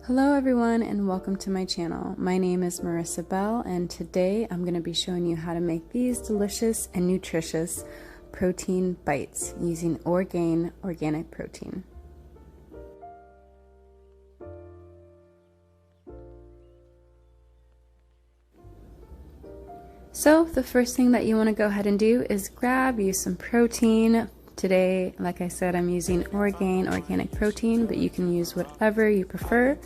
Hello everyone and welcome to my channel. My name is Marissa Bell and today I'm going to be showing you how to make these delicious and nutritious protein bites using Orgain organic protein. So the first thing that you want to go ahead and do is grab you some protein. Today, like I said, I'm using Orgain organic protein, but you can use whatever you prefer.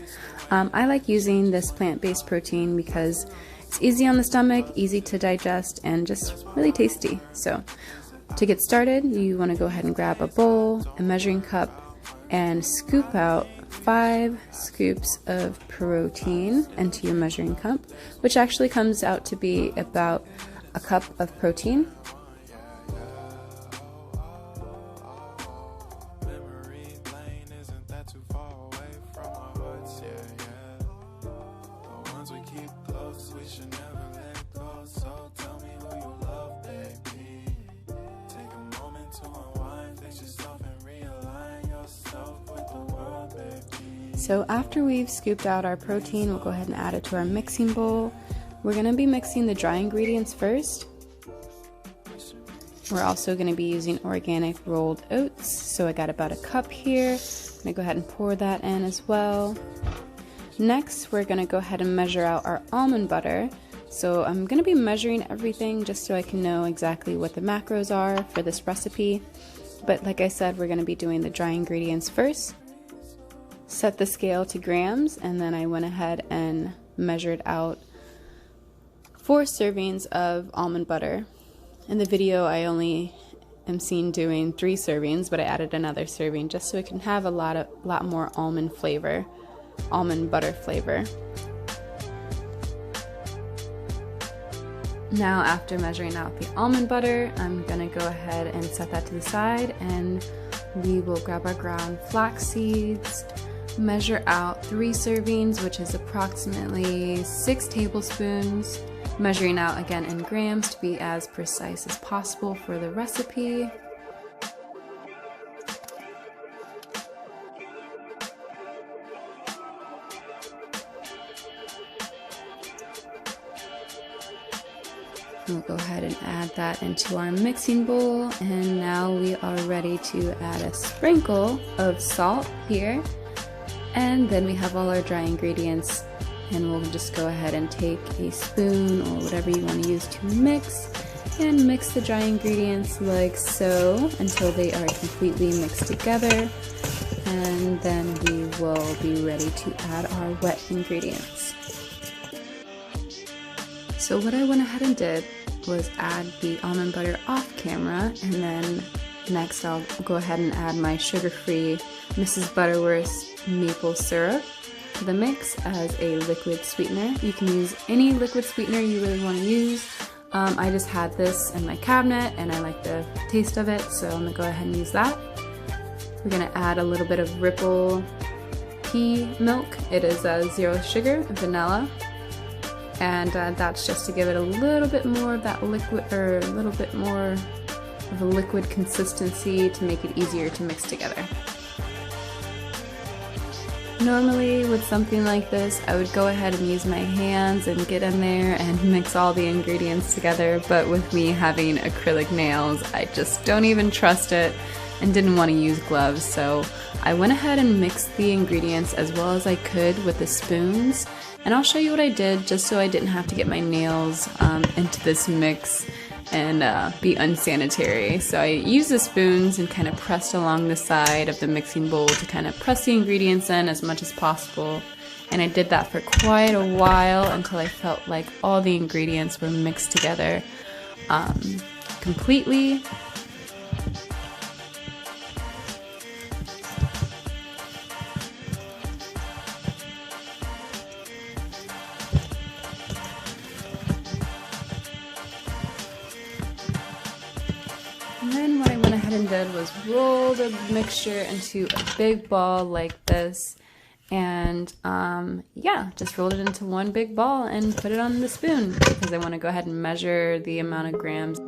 I like using this plant-based protein because it's easy on the stomach, easy to digest, and just really tasty. So to get started, you want to go ahead and grab a bowl, a measuring cup, and scoop out 5 scoops of protein into your measuring cup, which actually comes out to be about a cup of protein. So after we've scooped out our protein, we'll go ahead and add it to our mixing bowl. We're going to be mixing the dry ingredients first. We're also going to be using organic rolled oats. So I got about a cup here. I'm going to go ahead and pour that in as well. Next, we're going to go ahead and measure out our almond butter. So I'm going to be measuring everything just so I can know exactly what the macros are for this recipe. But like I said, we're going to be doing the dry ingredients first. Set the scale to grams, and then I went ahead and measured out 4 servings of almond butter. In the video I only am seen doing 3 servings, but I added another serving just so it can have a lot more almond butter flavor. Now after measuring out the almond butter, I'm gonna go ahead and set that to the side, and we will grab our ground flax seeds, measure out 3 servings, which is approximately 6 tablespoons, measuring out again in grams to be as precise as possible for the recipe. We'll go ahead and add that into our mixing bowl, and now we are ready to add a sprinkle of salt here. And then we have all our dry ingredients, and we'll just go ahead and take a spoon or whatever you want to use to mix, and mix the dry ingredients like so until they are completely mixed together. And then we will be ready to add our wet ingredients. So what I went ahead and did was add the almond butter off camera, and then next I'll go ahead and add my sugar-free Mrs. Butterworth's maple syrup to the mix as a liquid sweetener. You can use any liquid sweetener you really want to use. I just had this in my cabinet and I like the taste of it, so I'm going to go ahead and use that. We're going to add a little bit of Ripple Pea Milk. It is 0 sugar, vanilla, and that's just to give it a little bit more of that liquid, or a little bit more of a liquid consistency to make it easier to mix together. Normally with something like this, I would go ahead and use my hands and get in there and mix all the ingredients together, but with me having acrylic nails, I just don't even trust it and didn't want to use gloves, so I went ahead and mixed the ingredients as well as I could with the spoons. And I'll show you what I did just so I didn't have to get my nails into this mix and be unsanitary. So I used the spoons and kind of pressed along the side of the mixing bowl to kind of press the ingredients in as much as possible. And I did that for quite a while until I felt like all the ingredients were mixed together completely. And then what I went ahead and did was roll the mixture into a big ball like this, and yeah, just rolled it into one big ball and put it on the spoon because I want to go ahead and measure the amount of grams.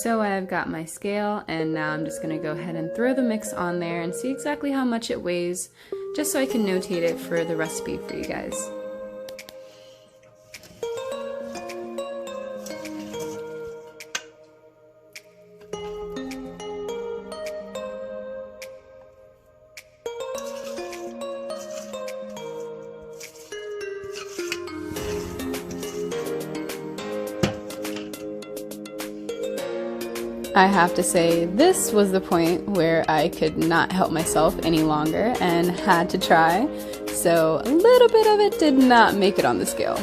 So I've got my scale, and now I'm just going to go ahead and throw the mix on there and see exactly how much it weighs, just so I can notate it for the recipe for you guys. I have to say, this was the point where I could not help myself any longer and had to try, so a little bit of it did not make it on the scale.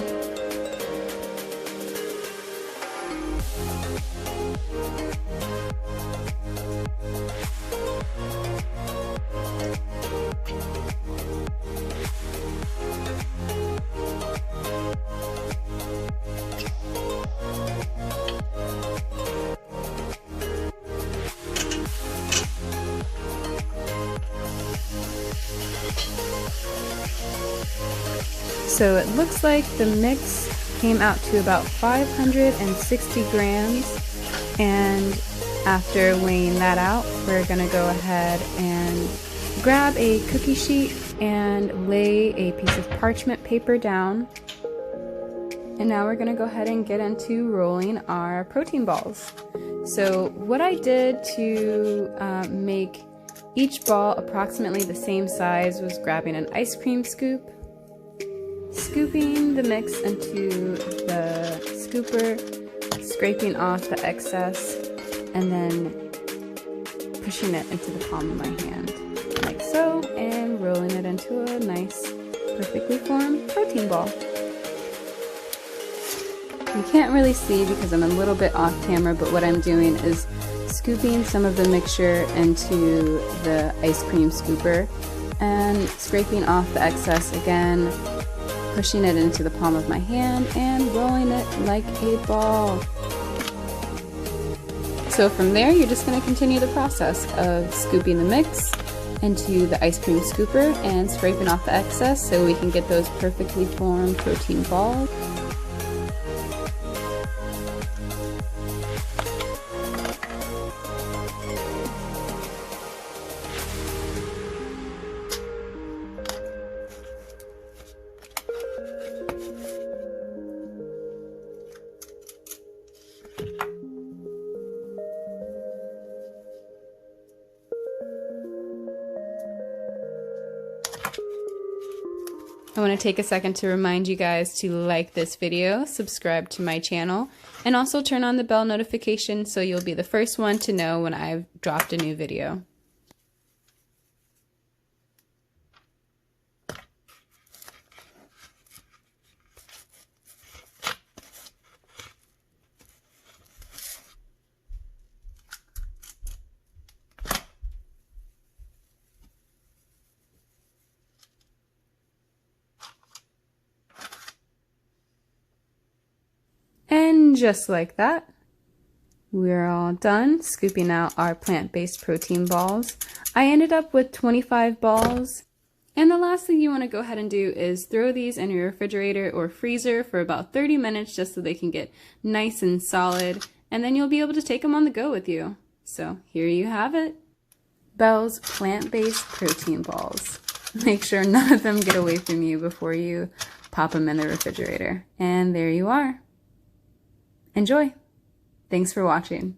So it looks like the mix came out to about 560 grams, and after weighing that out, we're going to go ahead and grab a cookie sheet and lay a piece of parchment paper down. And now we're going to go ahead and get into rolling our protein balls. So what I did to make each ball approximately the same size was grabbing an ice cream scoop, scooping the mix into the scooper, scraping off the excess, and then pushing it into the palm of my hand, like so, and rolling it into a nice, perfectly formed protein ball. You can't really see because I'm a little bit off camera, but what I'm doing is scooping some of the mixture into the ice cream scooper and scraping off the excess again, pushing it into the palm of my hand and rolling it like a ball. So from there, you're just going to continue the process of scooping the mix into the ice cream scooper and scraping off the excess so we can get those perfectly formed protein balls. I want to take a second to remind you guys to like this video, subscribe to my channel, and also turn on the bell notification so you'll be the first one to know when I've dropped a new video. And just like that, we're all done scooping out our plant-based protein balls. I ended up with 25 balls. And the last thing you want to go ahead and do is throw these in your refrigerator or freezer for about 30 minutes just so they can get nice and solid. And then you'll be able to take them on the go with you. So here you have it. Belle's plant-based protein balls. Make sure none of them get away from you before you pop them in the refrigerator. And there you are. Enjoy! Thanks for watching.